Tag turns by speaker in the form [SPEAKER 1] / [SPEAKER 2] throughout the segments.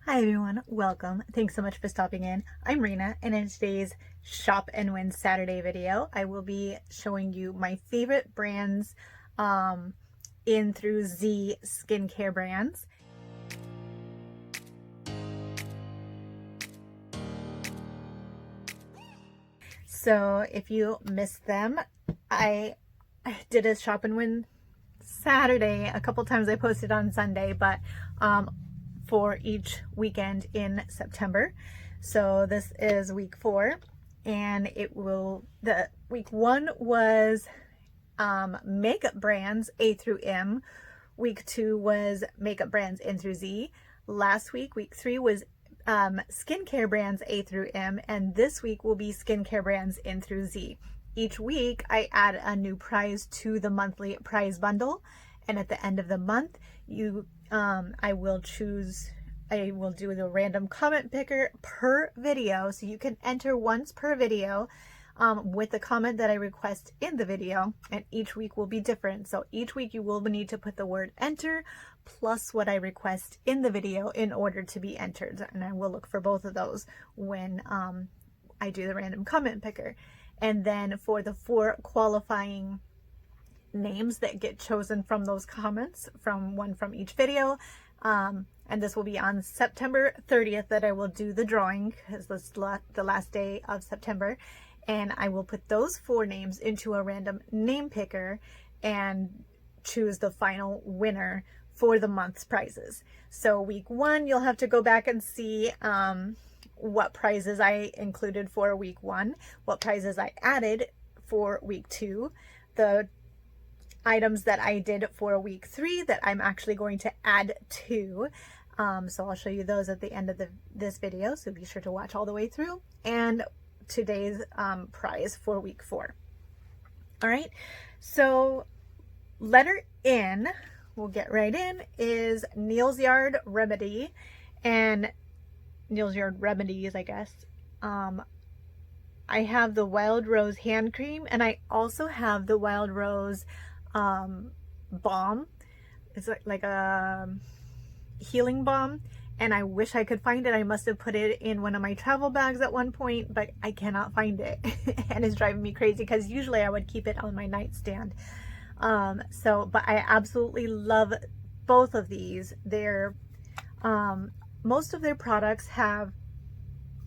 [SPEAKER 1] Hi everyone, welcome. Thanks so much for stopping in. I'm Rena, and in today's Shop and Win Saturday video, I will be showing you my favorite brands in through Z skincare brands. So if you missed them, I did a Shop and Win Saturday. A couple times I posted on Sunday, but for each weekend in September. So this is week 4, and the week 1 was makeup brands A through M. Week 2 was makeup brands N through Z. Last week, week 3, was skincare brands A through M, and this week will be skincare brands N through Z. Each week I add a new prize to the monthly prize bundle, and at the end of the month I will do the random comment picker per video, so you can enter once per video with the comment that I request in the video, and each week will be different. So each week you will need to put the word enter plus what I request in the video in order to be entered, and I will look for both of those when I do the random comment picker. And then for the 4 qualifying names that get chosen from those comments, one from each video, and this will be on September 30th that I will do the drawing, because this is the last day of September, and I will put those 4 names into a random name picker and choose the final winner for the month's prizes. So week 1, you'll have to go back and see what prizes I included for week 1, what prizes I added for week 2, the items that I did for week 3 that I'm actually going to add to. So I'll show you those at the end of this video, so be sure to watch all the way through, and today's prize for week 4. All right, so letter N, we'll get right in, is Neal's Yard Remedy, and Neal's Yard Remedies, I guess. I have the Wild Rose hand cream, and I also have the Wild Rose balm. It's like a healing balm, and I wish I could find it. I must have put it in one of my travel bags at one point, but I cannot find it and it's driving me crazy, because usually I would keep it on my nightstand. But I absolutely love both of these. They're most of their products have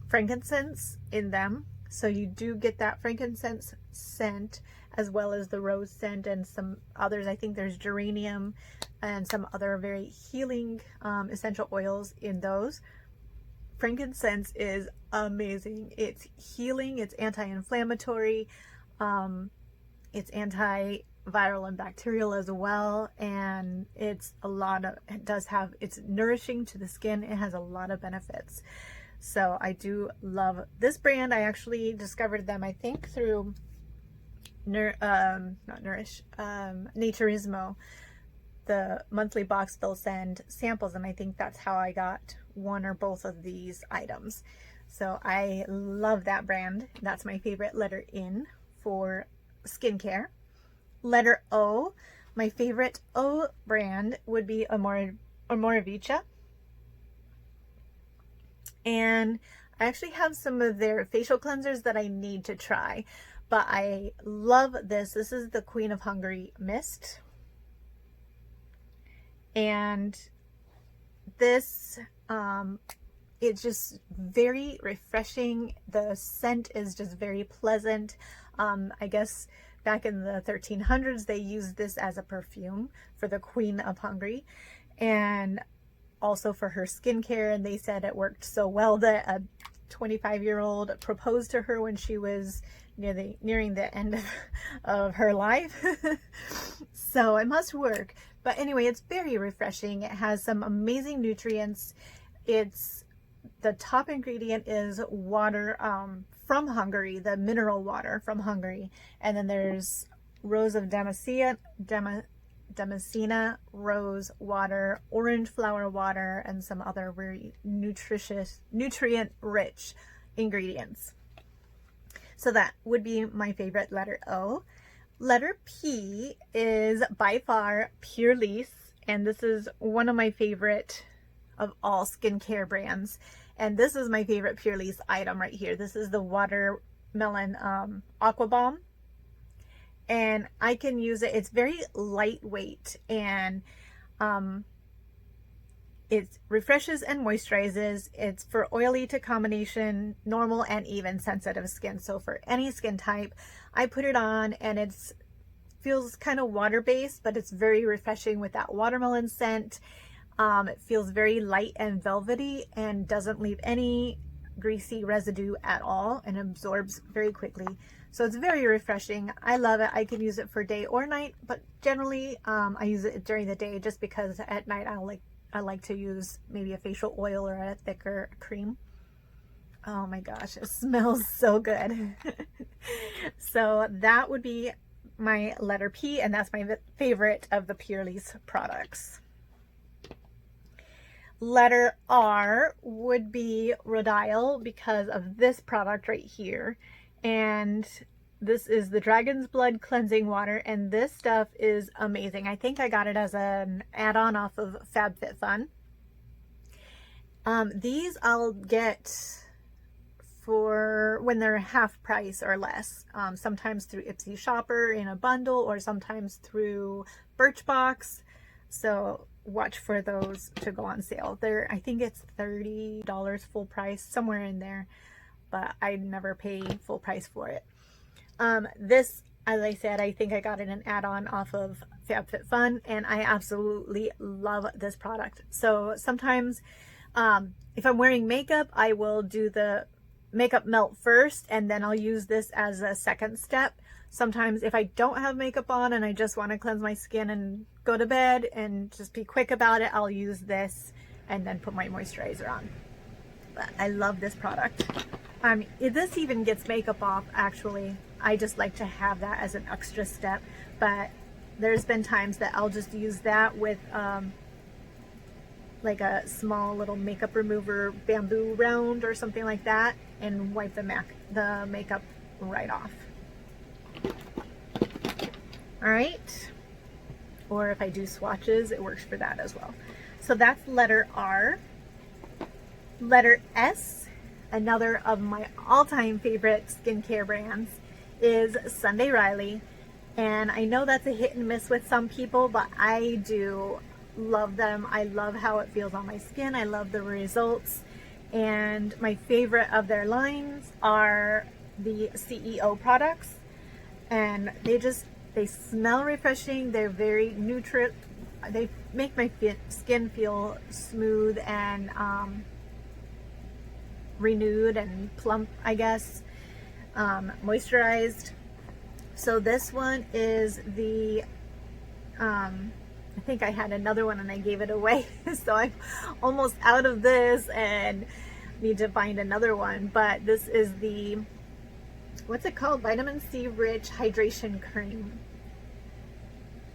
[SPEAKER 1] frankincense in them, so you do get that frankincense scent as well as the rose scent, and some others. I think there's geranium and some other very healing essential oils in those. Frankincense is amazing. It's healing, it's anti-inflammatory, it's antiviral and bacterial as well, and it's nourishing to the skin. It has a lot of benefits. So I do love this brand. I actually discovered them, I think, through Naturismo, the monthly box they'll send samples, and I think that's how I got one or both of these items. So I love that brand. That's my favorite letter N for skincare. Letter O, my favorite O brand would be Amore Vicha. And I actually have some of their facial cleansers that I need to try, but I love this. This is the Queen of Hungary Mist. And this, it's just very refreshing. The scent is just very pleasant. I guess back in the 1300s, they used this as a perfume for the Queen of Hungary, and also for her skincare, and they said it worked so well that a 25-year-old proposed to her when she was nearing the end of her life. So it must work. But anyway, it's very refreshing. It has some amazing nutrients. The top ingredient is water from Hungary, the mineral water from Hungary, and then there's rose of Damascena rose water, orange flower water, and some other very nutrient-rich ingredients. So that would be my favorite letter O. Letter P is by far Pure Lease, and this is one of my favorite of all skincare brands. And this is my favorite Purely's item right here. This is the Watermelon Aqua Balm. And I can use it. It's very lightweight, and it refreshes and moisturizes. It's for oily to combination, normal and even sensitive skin. So for any skin type, I put it on, and it's feels kind of water-based, but it's very refreshing with that watermelon scent. It feels very light and velvety and doesn't leave any greasy residue at all, and absorbs very quickly. So it's very refreshing. I love it. I can use it for day or night, but generally I use it during the day just because at night I like to use maybe a facial oil or a thicker cream. Oh my gosh, it smells so good. So that would be my letter P, and that's my favorite of the Purely's products. Letter R would be Rhodial because of this product right here. And this is the Dragon's Blood Cleansing Water, and this stuff is amazing. I think I got it as an add-on off of FabFitFun. These I'll get for when they're half price or less. Sometimes through Ipsy Shopper in a bundle, or sometimes through Birchbox. So watch for those to go on sale. I think it's $30 full price, somewhere in there, but I never pay full price for it. This, as I said, I think I got it an add-on off of FabFitFun, and I absolutely love this product. So sometimes if I'm wearing makeup, I will do the makeup melt first, and then I'll use this as a second step. Sometimes if I don't have makeup on and I just want to cleanse my skin and go to bed and just be quick about it, I'll use this and then put my moisturizer on. But I love this product. This even gets makeup off, actually. I just like to have that as an extra step, but there's been times that I'll just use that with like a small little makeup remover bamboo round or something like that, and wipe the makeup right off. All right, or if I do swatches, it works for that as well. So that's letter R. Letter S, another of my all-time favorite skincare brands, is Sunday Riley. And I know that's a hit and miss with some people, but I do love them. I love how it feels on my skin. I love the results. And my favorite of their lines are the CEO products. And they smell refreshing. They're very neutral. They make my skin feel smooth and renewed and plump, I guess, moisturized. So this one is the I think I had another one and I gave it away, so I'm almost out of this and need to find another one. But this is the, what's it called, vitamin C rich hydration cream.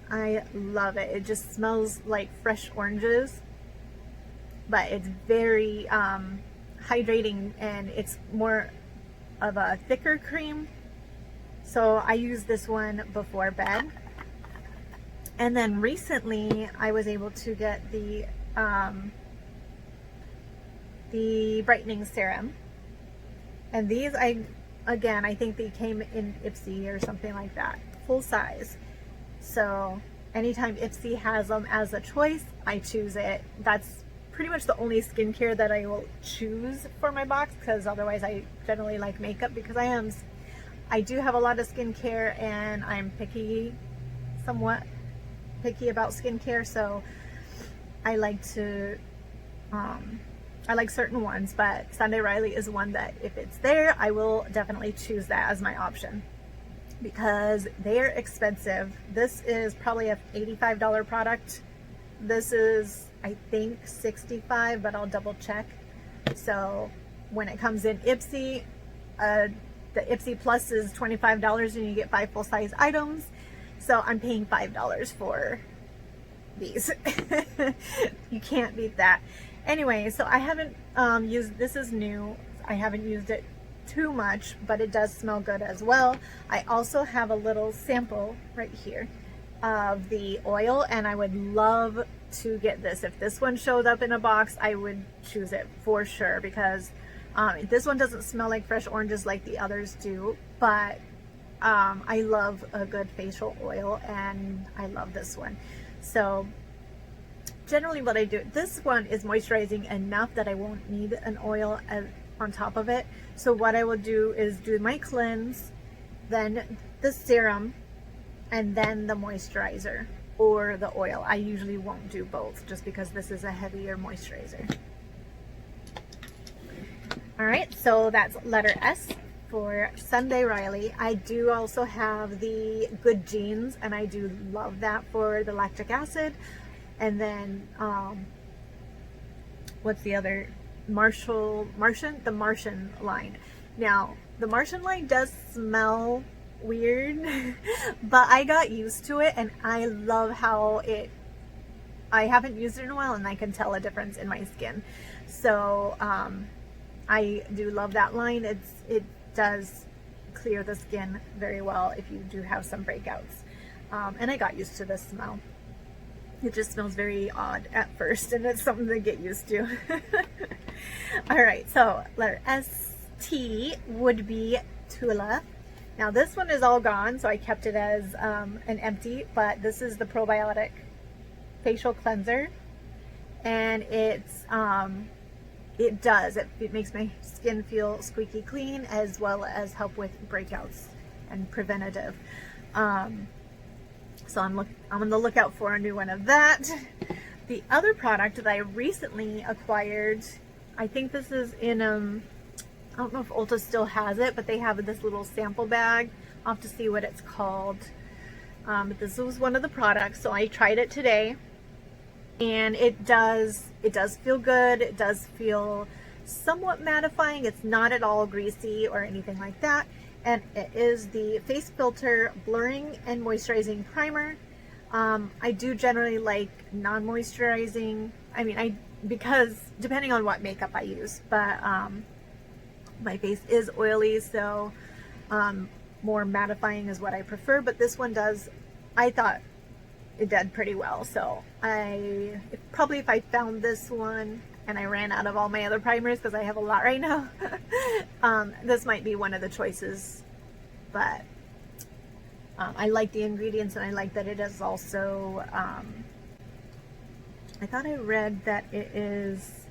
[SPEAKER 1] I love it. It just smells like fresh oranges, but it's very hydrating, and it's more of a thicker cream. So I use this one before bed. And then recently I was able to get the brightening serum. And these, I think they came in Ipsy or something like that, full size. So anytime Ipsy has them as a choice, I choose it. That's pretty much the only skincare that I will choose for my box, because otherwise I generally like makeup, because I do have a lot of skincare and I'm somewhat picky about skincare, so I like to I like certain ones, but Sunday Riley is one that if it's there, I will definitely choose that as my option, because they're expensive. This is probably a $85 product. This is, I think, $65, but I'll double check. So when it comes in Ipsy, the Ipsy Plus is $25 and you get 5 full-size items. So I'm paying $5 for these. You can't beat that. Anyway, so I haven't used, this is new. I haven't used it too much, but it does smell good as well. I also have a little sample right here of the oil, and I would love to get this. If this one showed up in a box, I would choose it for sure, because this one doesn't smell like fresh oranges like the others do, but I love a good facial oil, and I love this one. So generally what I do, this one is moisturizing enough that I won't need an oil on top of it. So what I will do is do my cleanse, then the serum, and then the moisturizer or the oil. I usually won't do both just because this is a heavier moisturizer. All right, so that's letter S for Sunday Riley. I do also have the Good Genes, and I do love that for the lactic acid. And then what's the other? The Martian line. Now the Martian line does smell weird, but I got used to it, and I love how I haven't used it in a while, and I can tell a difference in my skin. So I do love that line. It does clear the skin very well if you do have some breakouts. And I got used to the smell. It just smells very odd at first, and it's something to get used to. All right, so letter ST would be TULA. Now this one is all gone, so I kept it as an empty, but this is the probiotic facial cleanser, and it makes my skin feel squeaky clean, as well as help with breakouts and preventative. So I'm on the lookout for a new one of that. The other product that I recently acquired, I think this is in I don't know if Ulta still has it, but they have this little sample bag. I'll have to see what it's called. But this was one of the products, so I tried it today, and it does feel good. It does feel somewhat mattifying. It's not at all greasy or anything like that. And it is the Face Filter Blurring and Moisturizing Primer. I do generally like non-moisturizing. I mean, because depending on what makeup I use, but my face is oily, so more mattifying is what I prefer. But this one I thought it did pretty well. So probably if I found this one and I ran out of all my other primers, because I have a lot right now, this might be one of the choices. But I like the ingredients, and I like that it is also, I thought I read that it is,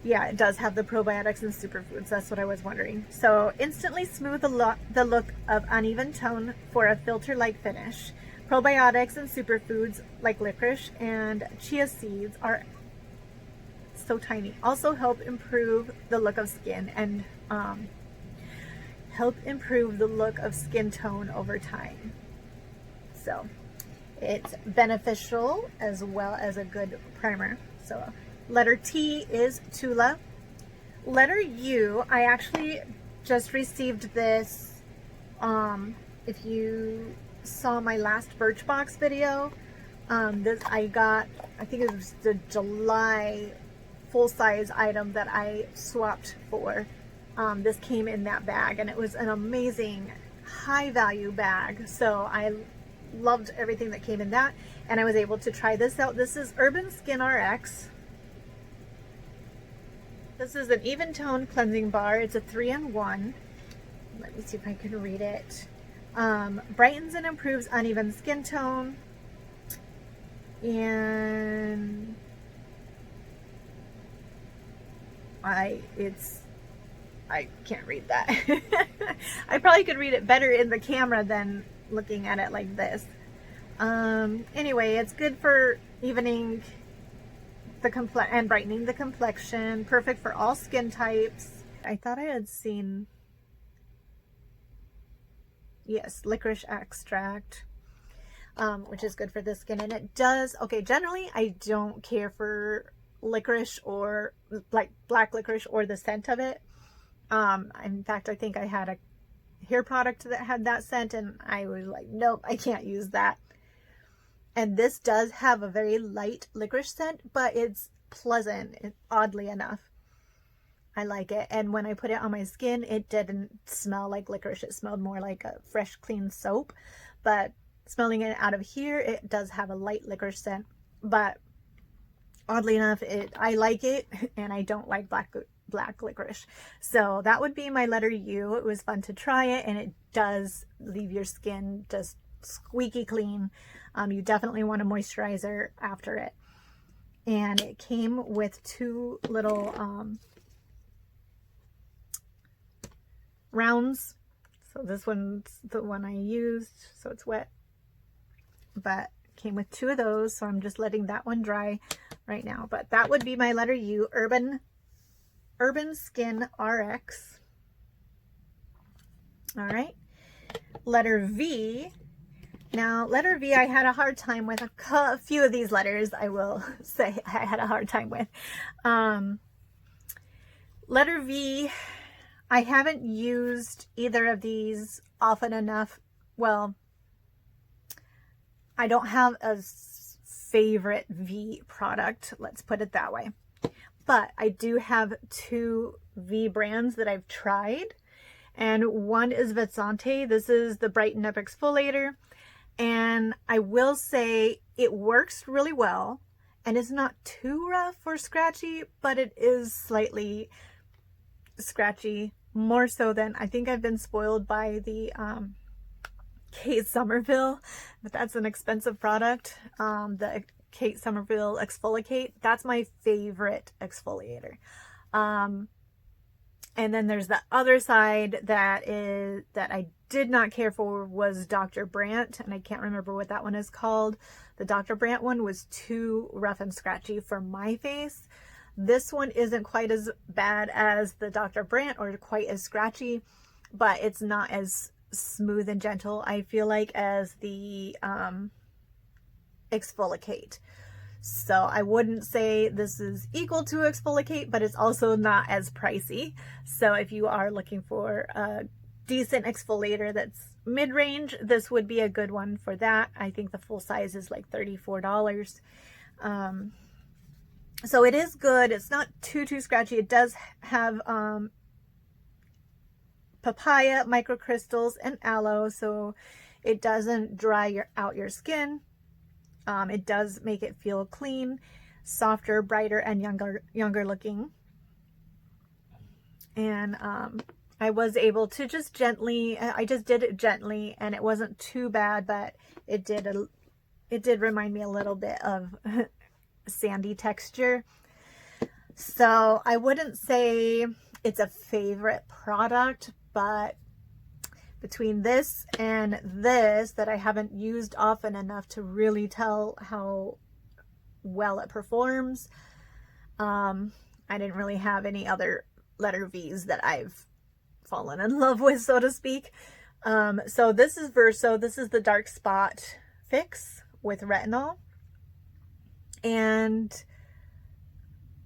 [SPEAKER 1] yeah, it does have the probiotics and superfoods. That's what I was wondering. So instantly smooth the look of uneven tone for a filter-like finish. Probiotics and superfoods like licorice and chia seeds are so tiny. Also help improve the look of skin and help improve the look of skin tone over time. So it's beneficial as well as a good primer. So letter T is TULA. Letter U, I actually just received this. If you saw my last Birchbox video, this I got, I think it was the July full-size item that I swapped for. This came in that bag, and it was an amazing high-value bag. So I loved everything that came in that, and I was able to try this out. This is Urban Skin RX. This is an even tone cleansing bar. It's a 3-in-1. Let me see if I can read it. Brightens and improves uneven skin tone, and I can't read that. I probably could read it better in the camera than looking at it like this. Anyway, it's good for evening the and brightening the complexion. Perfect for all skin types. I thought I had seen, yes, licorice extract, which is good for the skin, and it does. Okay, generally I don't care for licorice or like black licorice or the scent of it. In fact, I think I had a hair product that had that scent, and I was like, nope, I can't use that. And this does have a very light licorice scent, but it's pleasant, oddly enough. I like it. And when I put it on my skin, it didn't smell like licorice. It smelled more like a fresh, clean soap. But smelling it out of here, it does have a light licorice scent. But oddly enough, I like it, and I don't like black licorice. So that would be my letter U. It was fun to try it, and it does leave your skin just squeaky clean. You definitely want a moisturizer after it. And it came with 2 little rounds. So this one's the one I used, so it's wet, but came with 2 of those. So I'm just letting that one dry right now. But that would be my letter U, Urban Skin RX. All right. Letter V. Now, letter V, I had a hard time with a few of these letters. I will say I had a hard time with. Letter V, I haven't used either of these often enough. Well, I don't have a favorite V product, let's put it that way. But I do have 2 V brands that I've tried. And one is Versante. This is the Brighten Up Exfoliator. And I will say it works really well. And it's not too rough or scratchy, but it is slightly scratchy. More so than, I think I've been spoiled by the Kate Somerville. But that's an expensive product. The Kate Somerville Exfoliate. That's my favorite exfoliator. And then there's the other side that I did not care for was Dr. Brandt, and I can't remember what that one is called. The Dr. Brandt one was too rough and scratchy for my face. This one isn't quite as bad as the Dr. Brandt or quite as scratchy, but it's not as smooth and gentle, I feel like, as the Exfoliate. So I wouldn't say this is equal to Exfoliate, but it's also not as pricey. So if you are looking for a decent exfoliator that's mid-range, this would be a good one for that. I think the full size is like $34. So it is good. It's not too scratchy. It does have papaya, microcrystals, and aloe, so it doesn't dry out your skin. It does make it feel clean, softer, brighter, and younger looking. And I was able to just gently, I just did it gently, and it wasn't too bad, but it did remind me a little bit of sandy texture. So I wouldn't say it's a favorite product, but between this and this that I haven't used often enough to really tell how well it performs, I didn't really have any other letter V's that I've fallen in love with, so to speak. So this is VERSO. This is the dark spot fix with retinol. And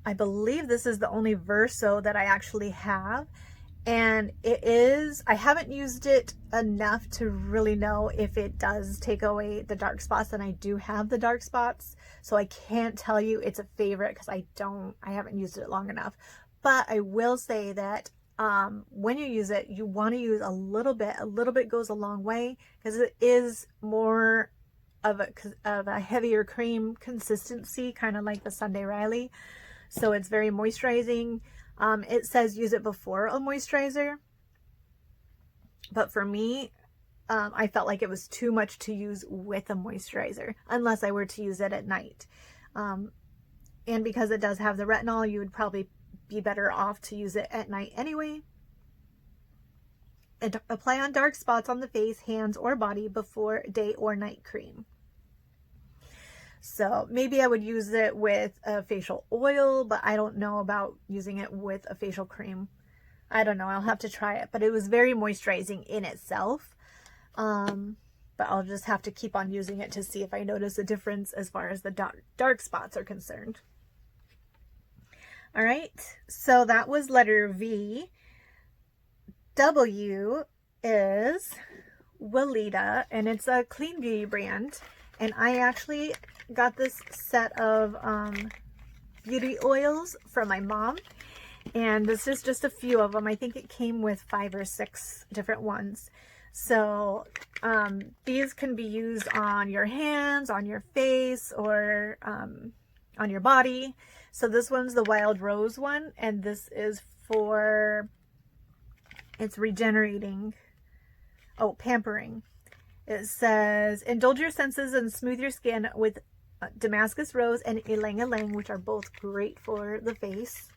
[SPEAKER 1] I believe this is the only VERSO that I actually have. And it is, I haven't used it enough to really know if it does take away the dark spots, and I do have the dark spots. So I can't tell you it's a favorite because I haven't used it long enough. But I will say that when you use it, you want to use a little bit. A little bit goes a long way because it is more of a heavier cream consistency, kind of like the Sunday Riley. So it's very moisturizing. It says use it before a moisturizer, but for me, I felt like it was too much to use with a moisturizer unless I were to use it at night. And because it does have the retinol, you would probably be better off to use it at night anyway. And apply on dark spots on the face, hands, or body before day or night cream. So maybe I would use it with a facial oil, but I don't know about using it with a facial cream. I don't know. I'll have to try it. But it was very moisturizing in itself. But I'll just have to keep on using it to see if I notice a difference as far as the dark spots are concerned. All right. So that was letter V. W is Weleda, and it's a clean beauty brand. And I actually got this set of beauty oils from my mom. And this is just a few of them. I think it came with 5 or 6 different ones. So these can be used on your hands, on your face, or on your body. So this one's the Wild Rose one, and this is for, it's regenerating, oh, pampering. It says, indulge your senses and smooth your skin with Damascus Rose and Ylang Ylang, which are both great for the face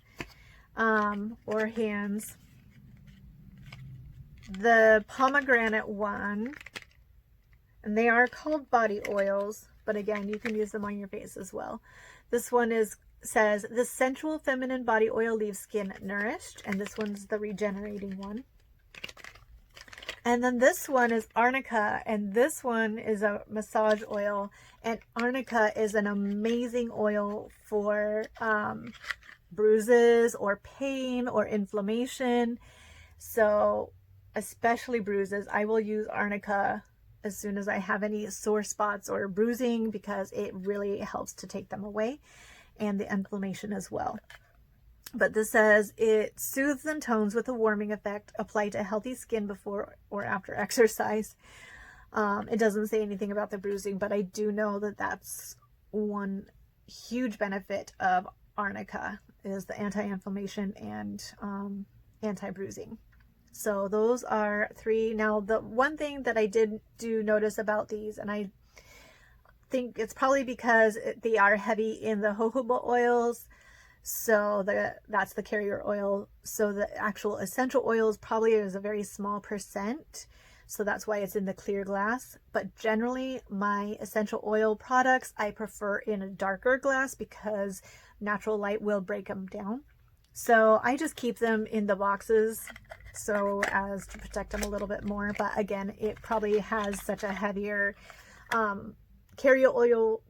[SPEAKER 1] or hands. The pomegranate one, and they are called body oils, but again, you can use them on your face as well. This one says, the sensual feminine body oil leaves skin nourished, and this one's the regenerating one. And then this one is arnica, and this one is a massage oil, and arnica is an amazing oil for bruises or pain or inflammation. So especially bruises, I will use arnica as soon as I have any sore spots or bruising, because it really helps to take them away, and the inflammation as well. But this says it soothes and tones with a warming effect, applied to healthy skin before or after exercise. It doesn't say anything about the bruising, but I do know that that's one huge benefit of arnica, is the anti-inflammation and anti-bruising. So those are 3. Now, the one thing that I did notice about these, and I think it's probably because they are heavy in the jojoba oils, so that's the carrier oil. So the actual essential oils probably is a very small percent. So that's why it's in the clear glass. But generally, my essential oil products, I prefer in a darker glass because natural light will break them down. So I just keep them in the boxes so as to protect them a little bit more. But again, it probably has such a heavier carrier oil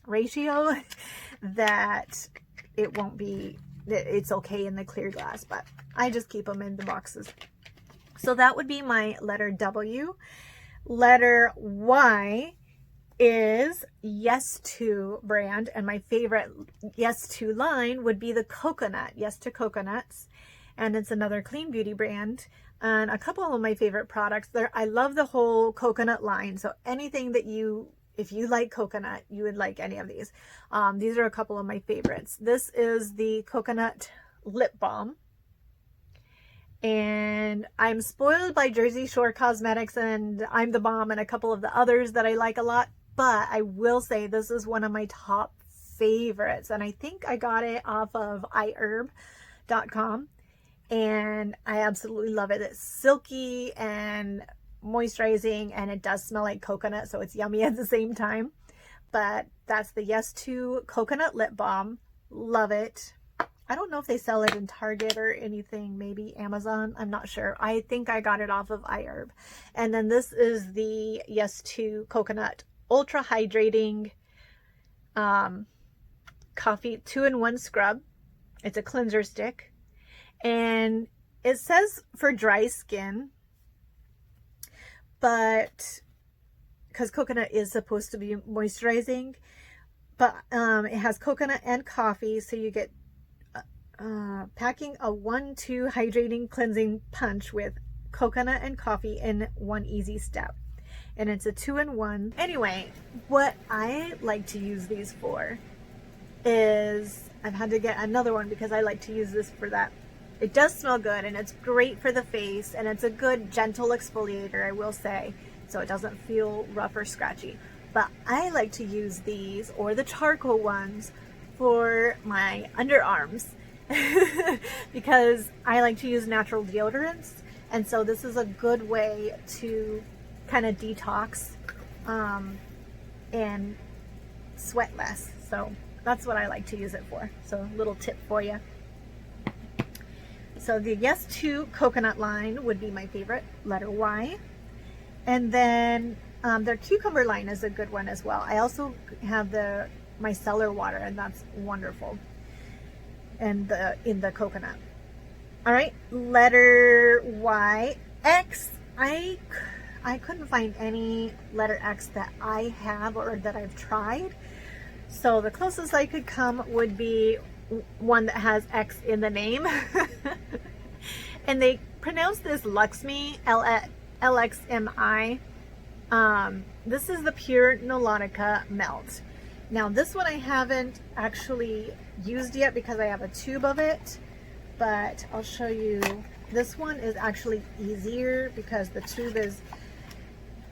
[SPEAKER 1] ratio that it won't be, it's okay in the clear glass, but I just keep them in the boxes. So that would be my letter W. Letter Y is Yes To brand, and my favorite Yes To line would be the coconut, Yes To Coconuts, and it's another clean beauty brand. And a couple of my favorite products there, I love the whole coconut line. So anything that if you like coconut, you would like any of these. These are a couple of my favorites. This is the coconut lip balm, and I'm spoiled by Jersey Shore Cosmetics and I'm the Bomb and a couple of the others that I like a lot. But I will say this is one of my top favorites, and I think I got it off of iherb.com, and I absolutely love it. It's silky and moisturizing, and it does smell like coconut, so it's yummy at the same time. But that's the Yes To Coconut Lip Balm. Love it. I don't know if they sell it in Target or anything, maybe Amazon, I'm not sure. I think I got it off of iHerb. And then this is the Yes To Coconut Ultra Hydrating Coffee 2-in-1 Scrub. It's a cleanser stick, and it says for dry skin, but because coconut is supposed to be moisturizing, but it has coconut and coffee, so you get packing a 1-2 hydrating cleansing punch with coconut and coffee in one easy step, and it's a 2-in-1. Anyway, what I like to use these for is, I've had to get another one because I like to use this for that. It does smell good, and it's great for the face, and it's a good gentle exfoliator, I will say, so it doesn't feel rough or scratchy. But I like to use these, or the charcoal ones, for my underarms because I like to use natural deodorants, and so this is a good way to kind of detox and sweat less. So that's what I like to use it for. So a little tip for you. So the Yes To Coconut line would be my favorite, letter Y. And then their cucumber line is a good one as well. I also have the micellar water, and that's wonderful. And in the coconut. All right, letter Y. X, I couldn't find any letter X that I have or that I've tried. So the closest I could come would be one that has X in the name. And they pronounce this Luxmi, LXMI. This is the Pure Melodica Melt. Now this one I haven't actually used yet because I have a tube of it, but I'll show you. This one is actually easier because the tube is,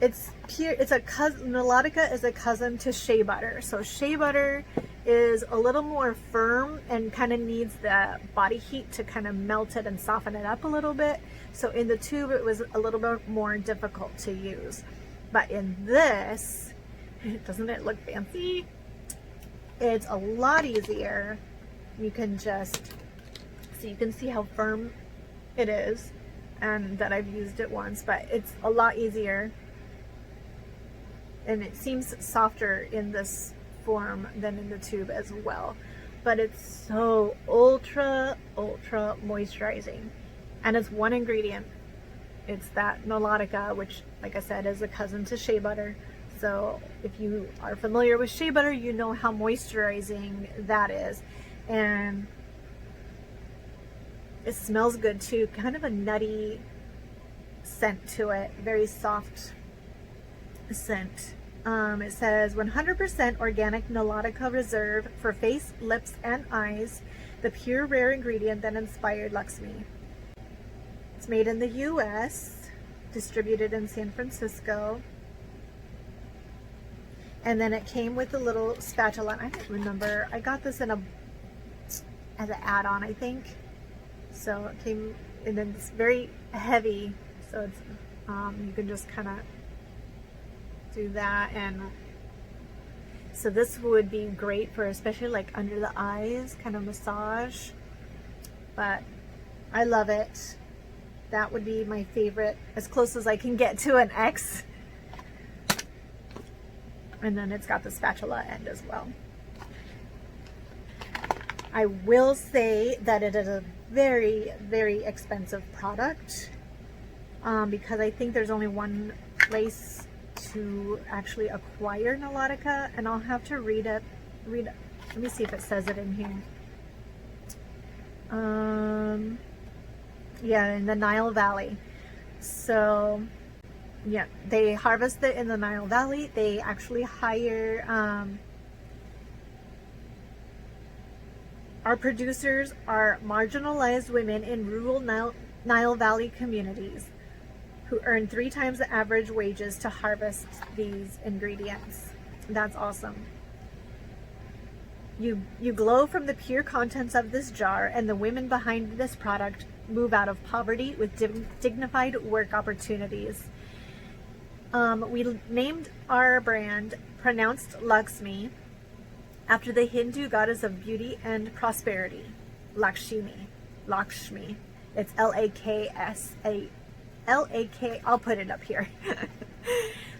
[SPEAKER 1] it's pure, it's a cousin, Melodica is a cousin to shea butter. So shea butter is a little more firm and kind of needs the body heat to kind of melt it and soften it up a little bit. So in the tube it was a little bit more difficult to use. But in this, doesn't it look fancy? It's a lot easier. You can just, so you can see how firm it is, and that I've used it once, but it's a lot easier. And it seems softer in this form than in the tube as well. But it's so ultra moisturizing. And it's one ingredient. It's that Melodica, which, like I said, is a cousin to shea butter. So if you are familiar with shea butter, you know how moisturizing that is. And it smells good too, kind of a nutty scent to it, very soft scent. It says 100% organic Melodica Reserve for face, lips, and eyes, the pure rare ingredient that inspired Lakshmi. It's made in the US, distributed in San Francisco. And then it came with a little spatula. I don't remember. I got this in as an add-on, I think. So it came, and then it's very heavy. So it's you can just kind of do that. And so this would be great for especially like under the eyes, kind of massage. But I love it. That would be my favorite, as close as I can get to an X. And then it's got the spatula end as well. I will say that it is a very expensive product, because I think there's only one place to actually acquire Melodica, and I'll have to read it. Let me see if it says it in here. Yeah, in the Nile Valley. So yeah, they harvest it in the Nile Valley. They actually hire, our producers are marginalized women in rural Nile Valley communities who earn 3 times the average wages to harvest these ingredients. That's awesome. You glow from the pure contents of this jar, and the women behind this product move out of poverty with dignified work opportunities. We named our brand, pronounced Lakshmi, after the Hindu goddess of beauty and prosperity, Lakshmi. It's L-A-K-S-A. L-A-K, I'll put it up here.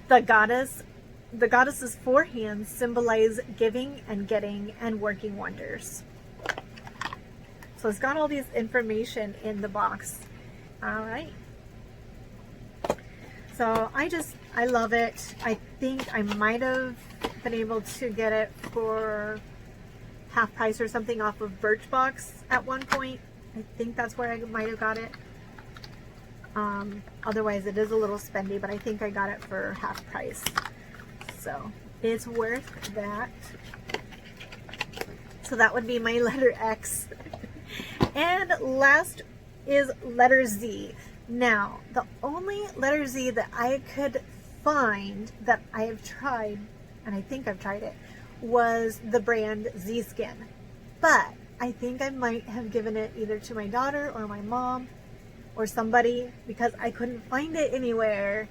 [SPEAKER 1] The goddess's 4 hands symbolize giving and getting and working wonders. So it's got all this information in the box. All right. So I love it. I think I might have been able to get it for half price or something off of Birchbox at one point. I think that's where I might have got it. Otherwise it is a little spendy, but I think I got it for half price. So it's worth that. So that would be my letter X. And last is letter Z. Now, the only letter Z that I could find that I have tried, and I think I've tried it, was the brand Z Skin. But I think I might have given it either to my daughter or my mom or somebody, because I couldn't find it anywhere.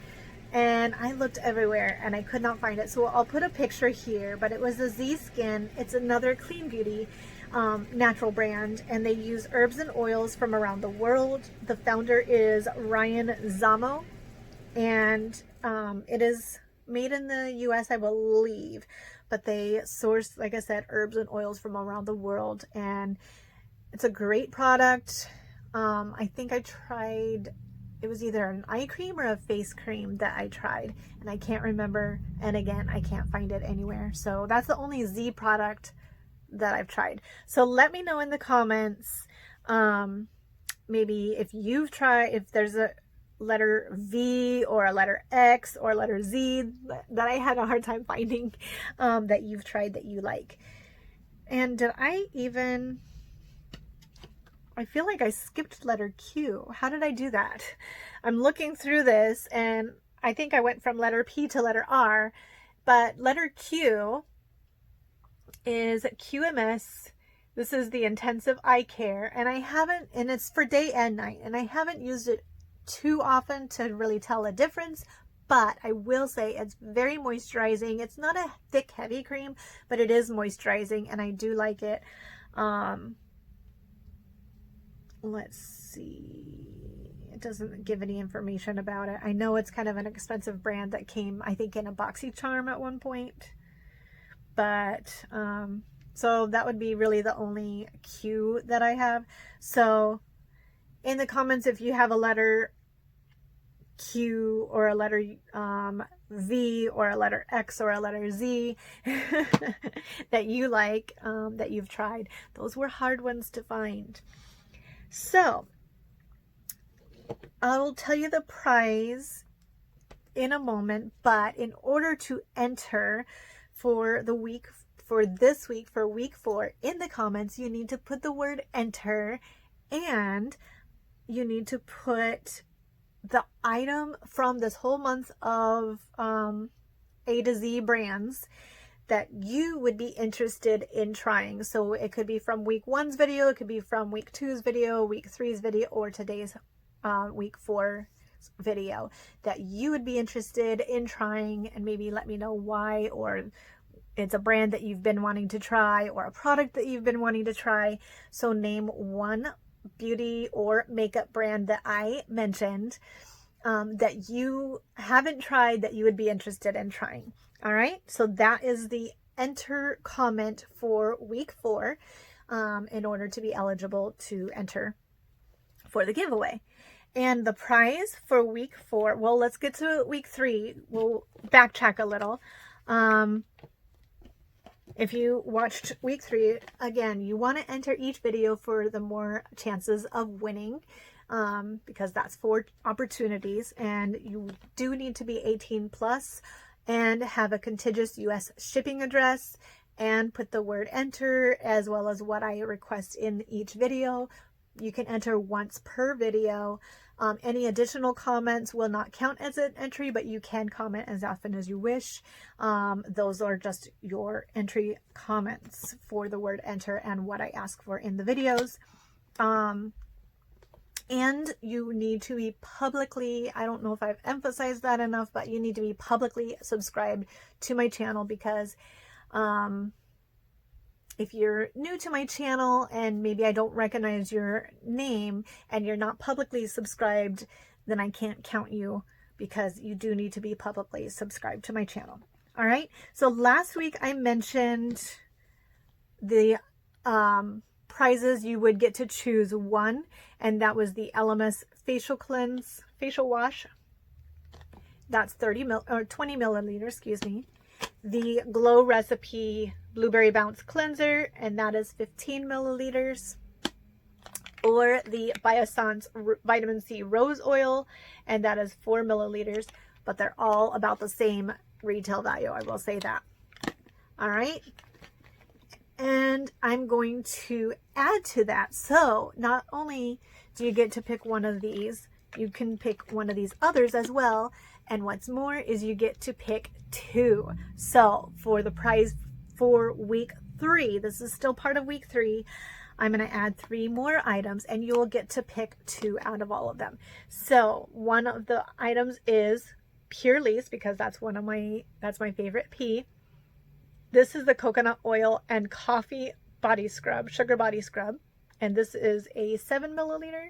[SPEAKER 1] And I looked everywhere and I could not find it. So I'll put a picture here, but it was a Z Skin. It's another clean beauty natural brand, and they use herbs and oils from around the world. The founder is Ryan Zamo, and it is made in the US, I believe, but they source, like I said, herbs and oils from around the world, and it's a great product. I think I tried, it was either an eye cream or a face cream that I tried, and I can't remember, and again, I can't find it anywhere. So that's the only Z product that I've tried. So let me know in the comments, maybe if you've tried, if there's letter V or a letter X or a letter Z that I had a hard time finding that you've tried that you like. And did I feel like I skipped letter Q. How did I do that? I'm looking through this and I think I went from letter P to letter R, but letter Q is QMS. This is the intensive eye care, and and it's for day and night, and I haven't used it too often to really tell a difference, but I will say it's very moisturizing. It's not a thick, heavy cream, but it is moisturizing, and I do like it. Let's see. It doesn't give any information about it. I know it's kind of an expensive brand that came, I think, in a BoxyCharm at one point. But, so that would be really the only Q that I have. So in the comments, if you have a letter Q or a letter V or a letter X or a letter Z that you like, that you've tried, those were hard ones to find. So I will tell you the prize in a moment, but in order to enter for this week, for week 4, in the comments, you need to put the word enter, and you need to put the item from this whole month of A to Z brands that you would be interested in trying. So it could be from week 1's video, it could be from week 2's video, week 3's video, or today's week 4 video that you would be interested in trying, and maybe let me know why, or it's a brand that you've been wanting to try or a product that you've been wanting to try. So name one beauty or makeup brand that I mentioned that you haven't tried that you would be interested in trying. All right, so that is the enter comment for week 4 in order to be eligible to enter for the giveaway. And the prize for week 4, well, let's get to week 3. We'll backtrack a little. If you watched week 3, again, you want to enter each video for the more chances of winning, because that's 4 opportunities, and you do need to be 18 plus and have a contiguous US shipping address, and put the word enter as well as what I request in each video. You can enter once per video. Any additional comments will not count as an entry, but you can comment as often as you wish. Those are just your entry comments for the word enter and what I ask for in the videos. And you need to be publicly, I don't know if I've emphasized that enough, but you need to be publicly subscribed to my channel, because if you're new to my channel and maybe I don't recognize your name and you're not publicly subscribed, then I can't count you, because you do need to be publicly subscribed to my channel. All right. So last week I mentioned the prizes. You would get to choose one, and that was the LMS facial wash. That's 20 milliliters, excuse me. The Glow Recipe Blueberry Bounce Cleanser, and that is 15 milliliters. Or the Biossance Vitamin C Rose Oil, and that is 4 milliliters. But they're all about the same retail value, I will say that. All right. And I'm going to add to that. So not only do you get to pick one of these, you can pick one of these others as well. And what's more is you get to pick 2. So for the prize for week 3, this is still part of week 3, I'm going to add 3 more items, and you will get to pick 2 out of all of them. So one of the items is Pure Lease, because that's my favorite P. This is the coconut oil and coffee body scrub, sugar body scrub. And this is a 7 milliliter,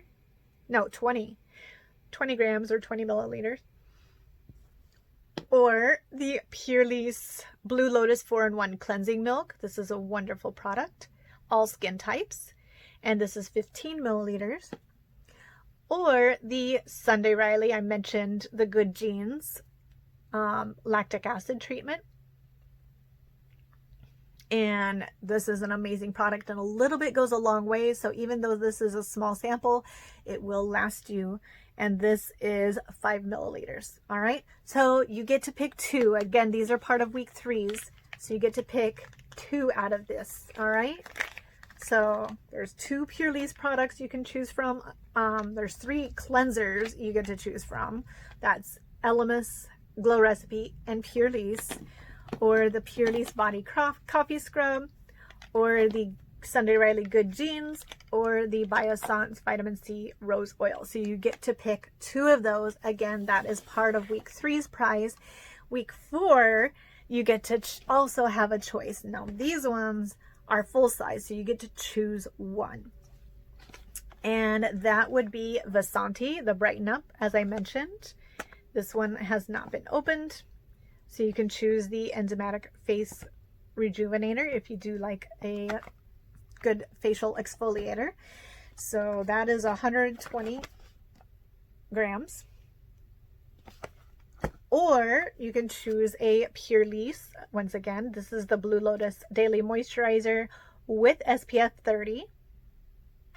[SPEAKER 1] no, 20 grams or 20 milliliters. Or the Pure Lease Blue Lotus 4-in-1 Cleansing Milk. This is a wonderful product, all skin types. And this is 15 milliliters. Or the Sunday Riley, I mentioned the Good Genes lactic acid treatment. And this is an amazing product, and a little bit goes a long way. So even though this is a small sample, it will last you and this is 5 milliliters. All right, so you get to pick 2. Again, these are part of week 3s, so you get to pick 2 out of this. All right, so there's 2 Purely's products you can choose from. There's 3 cleansers you get to choose from. That's Elemis, Glow Recipe, and Purely's, or the Purely's Body Coffee Scrub, or the Sunday Riley Good Jeans, or the Biossance Vitamin C Rose Oil. So you get to pick 2 of those. Again, that is part of week 3's prize. Week 4, you get to also have a choice. Now, these ones are full size, so you get to choose 1. And that would be Vasanti, the Brighten Up, as I mentioned. This one has not been opened, so you can choose the Enzymatic Face Rejuvenator if you do like a good facial exfoliator. So that is 120 grams. Or you can choose a Purely's. Once again, this is the Blue Lotus Daily Moisturizer with SPF 30,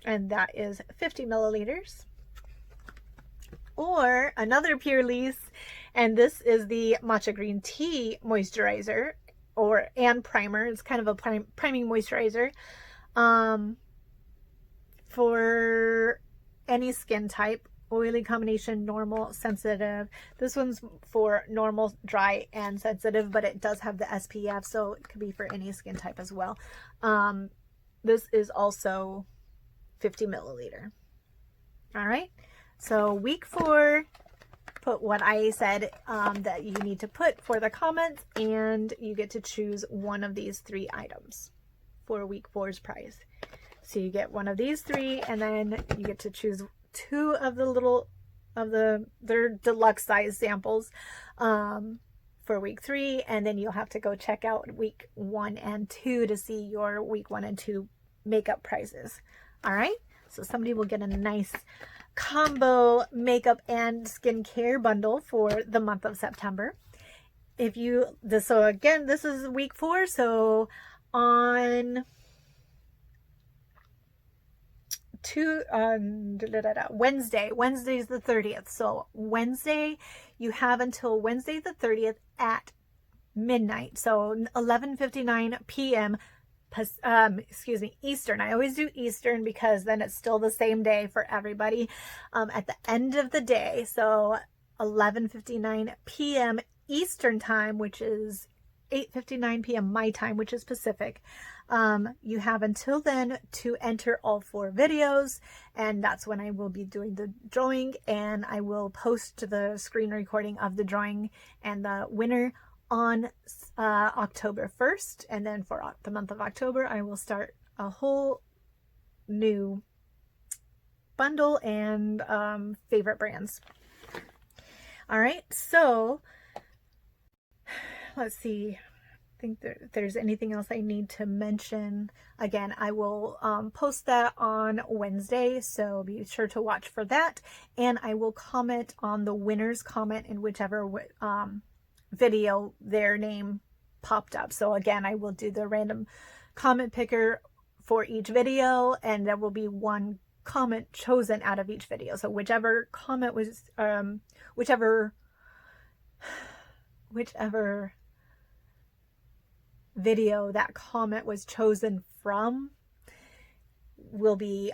[SPEAKER 1] and that is 50 milliliters. Or another Purely's, and this is the Matcha Green Tea Moisturizer and Primer. It's kind of a priming moisturizer for any skin type. Oily combination, normal, sensitive. This one's for normal, dry, and sensitive, but it does have the SPF, so it could be for any skin type as well. This is also 50 milliliter. All right, so week 4, put what I said that you need to put for the comments, and you get to choose one of these 3 items for week 4's prize. So you get one of these 3, and then you get to choose 2 of the their deluxe size samples for week 3, and then you'll have to go check out week 1 and 2 to see your week 1 and 2 makeup prizes. All right, so somebody will get a nice combo makeup and skincare bundle for the month of September. So again, this is week 4, so on Wednesday's the 30th. So Wednesday, you have until Wednesday the 30th at midnight. So 11:59 p.m. Eastern. I always do Eastern because then it's still the same day for everybody. At the end of the day, so 11:59 p.m. Eastern time, which is 8:59 p.m. my time, which is Pacific. You have until then to enter all 4 videos, and that's when I will be doing the drawing, and I will post the screen recording of the drawing and the winner on October 1st. And then for the month of October, I will start a whole new bundle and favorite brands. All right, so let's see. I think there's anything else I need to mention. Again, I will post that on Wednesday, so be sure to watch for that. And I will comment on the winner's comment in whichever video their name popped up. So again, I will do the random comment picker for each video, and there will be one comment chosen out of each video. So whichever comment was, whichever video that comment was chosen from will be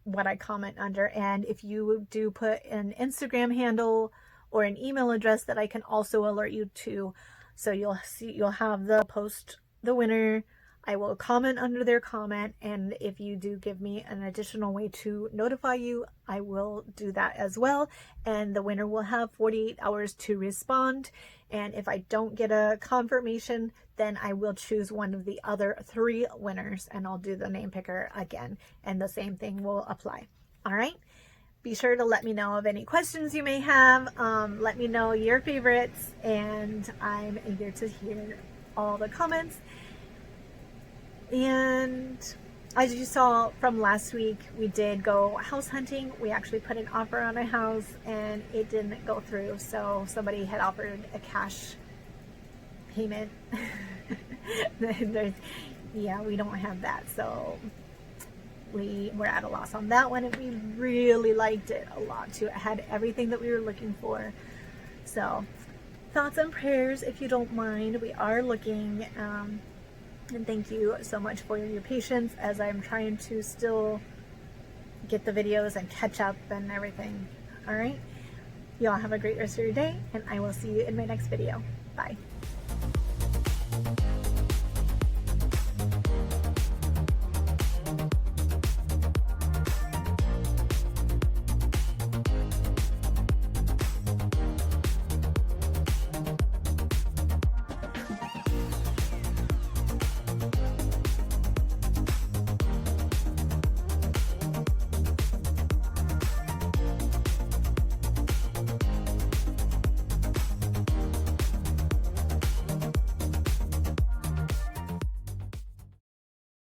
[SPEAKER 1] what I comment under. And if you do put an Instagram handle or an email address, that I can also alert you to, so you'll have the post the winner. I will comment under their comment, and if you do give me an additional way to notify you, I will do that as well. And the winner will have 48 hours to respond. And if I don't get a confirmation, then I will choose one of the other 3 winners, and I'll do the name picker again, and the same thing will apply. All right. Be sure to let me know of any questions you may have. Let me know your favorites, and I'm eager to hear all the comments. And as you saw from last week, we did go house hunting. We actually put an offer on a house, and it didn't go through. So somebody had offered a cash payment. Yeah, we don't have that. So we were at a loss on that one, and we really liked it a lot too. It had everything that we were looking for. So thoughts and prayers, if you don't mind. We are looking, and thank you so much for your patience as I'm trying to still get the videos and catch up and everything. All right, y'all have a great rest of your day, and I will see you in my next video. Bye.